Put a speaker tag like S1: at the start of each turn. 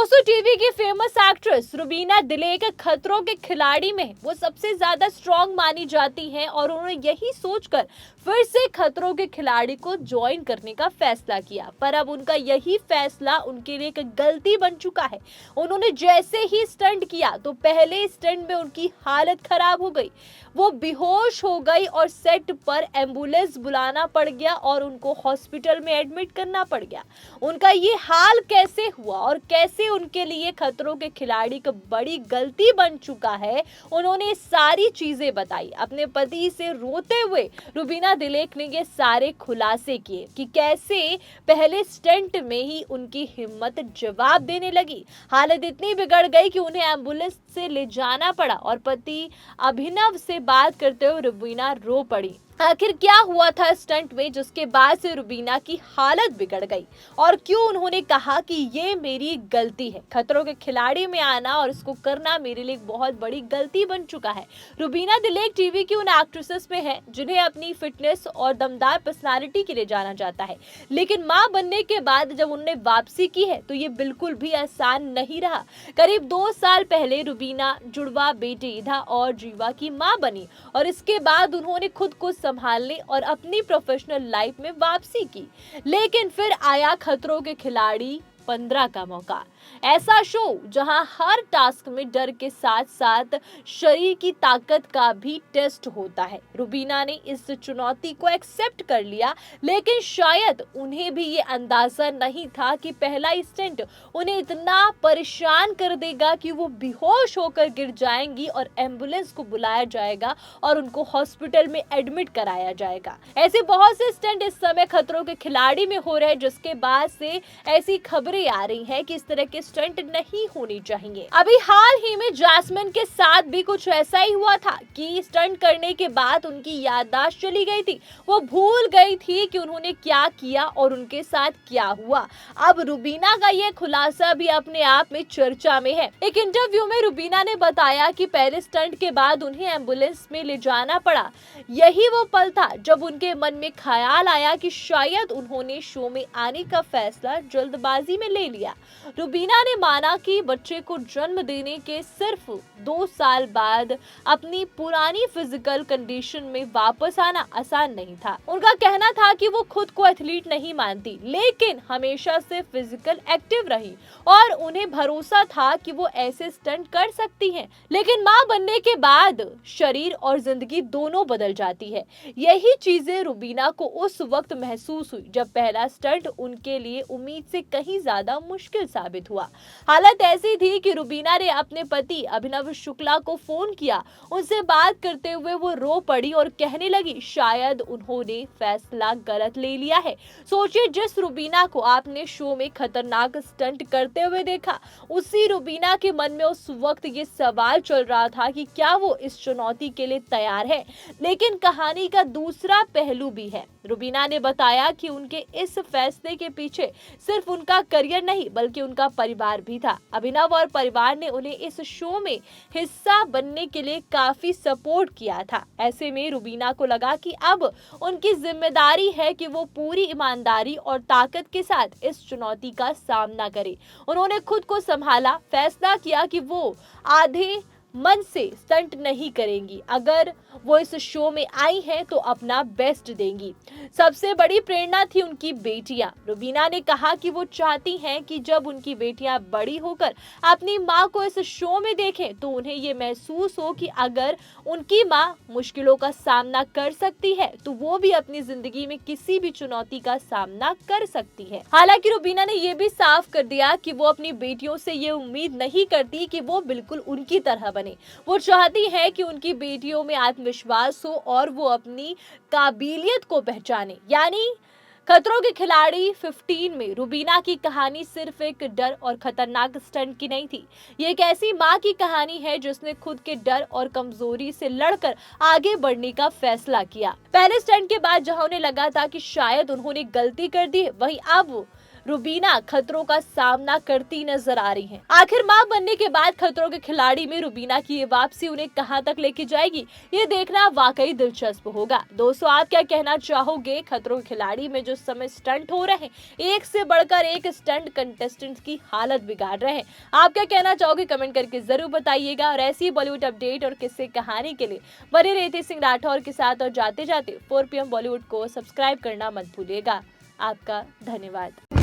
S1: दोस्तों, टीवी की famous actress Rubina Dilaik खतरों के खिलाड़ी में वो सबसे ज्यादा स्ट्रॉन्ग मानी जाती हैं और उन्होंने यही सोचकर फिर से खतरों के खिलाड़ी को ज्वाइन करने का फैसला किया। पर अब उनका यही फैसला उनके लिए एक गलती बन चुका है। उन्होंने जैसे ही स्टंट किया तो पहले स्टंट में उनकी हालत खराब हो गई। वो बेहोश हो गई और सेट पर एम्बुलेंस बुलाना पड़ गया और उनको हॉस्पिटल में एडमिट करना पड़ गया। उनका ये हाल कैसे हुआ और कैसे उनके लिए खतरों के खिलाड़ी का बड़ी गलती बन चुका है, उन्होंने सारी चीजें बताई। अपने पति से रोते हुए रुबीना दिलेक ने ये सारे खुलासे किए कि कैसे पहले स्टंट में ही उनकी हिम्मत जवाब देने लगी। हालत इतनी बिगड़ गई कि उन्हें एम्बुलेंस से ले जाना पड़ा और पति अभिनव से बात करते हुए रुबीना रो पड़ी। आखिर क्या हुआ था स्टंट में जिसके बाद से रुबीना की हालत बिगड़ गई और क्यों उन्होंने कहा कि ये मेरी गलती है। खतरों के खिलाड़ी में आना और इसको करना मेरे लिए एक बहुत बड़ी गलती बन चुका है। रुबीना दिलेक टीवी की उन एक्ट्रेसेस में है जिन्हें अपनी फिटनेस और दमदार पर्सनालिटी के लिए जाना जाता है, लेकिन मां बनने के बाद जब उन्होंने वापसी की है तो ये बिल्कुल भी आसान नहीं रहा। करीब 2 साल पहले रुबीना जुड़वा बेटे ईधा और जीवा की मां बनी और इसके बाद उन्होंने खुद को संभालने और अपनी प्रोफेशनल लाइफ में वापसी की। लेकिन फिर आया खतरों के खिलाड़ी 15 का मौका। ऐसा शो जहां हर टास्क में डर के साथ साथ शरीर की ताकत का भी टेस्ट होता है। रुबीना ने इस चुनौती को एक्सेप्ट कर लिया, लेकिन शायद उन्हें भी ये अंदाजा नहीं था कि पहला स्टंट उन्हें इतना परेशान कर देगा कि वो बेहोश होकर गिर जाएंगी और एम्बुलेंस को बुलाया जाएगा और उनको हॉस्पिटल में एडमिट कराया जाएगा। ऐसे बहुत से स्टंट इस समय खतरों के खिलाड़ी में हो रहे हैं, जिसके बाद से ऐसी खबरें आ रही हैं कि इस तरह के स्टंट नहीं होनी चाहिए। अभी हाल ही में जैस्मिन के साथ भी कुछ ऐसा ही हुआ था कि स्टंट करने के बाद उनकी याददाश्त चली गई थी। वो भूल गई थी कि उन्होंने क्या किया और उनके साथ क्या हुआ। अब रुबीना का ये खुलासा भी अपने आप में चर्चा में है। एक इंटरव्यू में रुबीना ने बताया कि पहले स्टंट के बाद उन्हें एम्बुलेंस में ले जाना पड़ा। यही वो पल था जब उनके मन में ख्याल आया कि शायद उन्होंने शो में आने का फैसला जल्दबाजी में ले लिया। रुबीना ने माना कि बच्चे को जन्म देने के सिर्फ 2 साल बाद अपनी पुरानी फिजिकल कंडीशन में वापस आना आसान नहीं था। उनका कहना था कि वो खुद को एथलीट नहीं मानती, लेकिन हमेशा से फिजिकल एक्टिव रही और उन्हें भरोसा था कि वो ऐसे स्टंट कर सकती हैं। लेकिन मां बनने के बाद शरीर और जिंदगी दोनों बदल जाती है। यही चीजें रुबीना को उस वक्त महसूस हुई जब पहला स्टंट उनके लिए उम्मीद से कहीं ज्यादा मुश्किल साबित हुआ। हालत ऐसी थी कि रुबीना ने अपने पति अभिनव शुक्ला को फोन किया। उनसे बात करते हुए वो रो पड़ी और कहने लगी शायद उन्होंने फैसला गलत ले लिया है। सोचिए, जिस रुबीना को आपने शो में खतरनाक स्टंट करते हुए देखा, उसी रुबीना के मन में उस वक्त ये सवाल चल रहा था कि क्या वो इस चुनौती के लिए तैयार है। लेकिन कहानी का दूसरा पहलू भी है। रुबीना ने बताया कि उनके इस फैसले के पीछे सिर्फ उनका करियर नहीं बल्कि उनका परिवार भी था। अभिनव और परिवार ने उन्हें इस शो में हिस्सा बनने के लिए काफी सपोर्ट किया था। ऐसे में रुबीना को लगा कि अब उनकी जिम्मेदारी है कि वो पूरी ईमानदारी और ताकत के साथ इस चुनौती का सामना करे। उन्होंने खुद को संभाला, फैसला किया कि वो आधे मन से स्टंट नहीं करेंगी। अगर वो इस शो में आई हैं तो अपना बेस्ट देंगी। सबसे बड़ी प्रेरणा थी उनकी बेटियां। रुबीना ने कहा कि वो चाहती हैं कि जब उनकी बेटियां बड़ी होकर अपनी मां को इस शो में देखें तो उन्हें ये महसूस हो कि अगर उनकी मां मुश्किलों का सामना कर सकती है तो वो भी अपनी जिंदगी में किसी भी चुनौती का सामना कर सकती है। हालांकि रुबीना ने यह भी साफ कर दिया कि वो अपनी बेटियों से ये उम्मीद नहीं करती कि वो बिल्कुल उनकी तरह बने। वो चाहती है कि उनकी बेटियों में आत्मविश्वास हो और वो अपनी काबिलियत को पहचाने। यानी खतरों के खिलाड़ी 15 में रुबीना की कहानी सिर्फ एक डर और खतरनाक स्टंट की नहीं थी। ये एक ऐसी मां की कहानी है जिसने खुद के डर और कमजोरी से लड़कर आगे बढ़ने का फैसला किया। पहले स्टंट के बाद जहां उन्हें लगा था कि शायद उन्होंने गलती कर दी, वहीं अब रुबीना खतरों का सामना करती नजर आ रही हैं। आखिर मां बनने के बाद खतरों के खिलाड़ी में रुबीना की ये वापसी उन्हें कहां तक लेके जाएगी, ये देखना वाकई दिलचस्प होगा। दोस्तों, आप क्या कहना चाहोगे? खतरों के खिलाड़ी में जो समय स्टंट हो रहे हैं, एक से बढ़कर एक स्टंट कंटेस्टेंट्स की हालत बिगाड़ रहे हैं। आप क्या कहना चाहोगे? कमेंट करके जरूर बताइएगा। और ऐसी बॉलीवुड अपडेट और किस्से कहानी के लिए बने रहते सिंह राठौर के साथ। और जाते जाते 4 PM बॉलीवुड को सब्सक्राइब करना मत भूलिएगा। आपका धन्यवाद।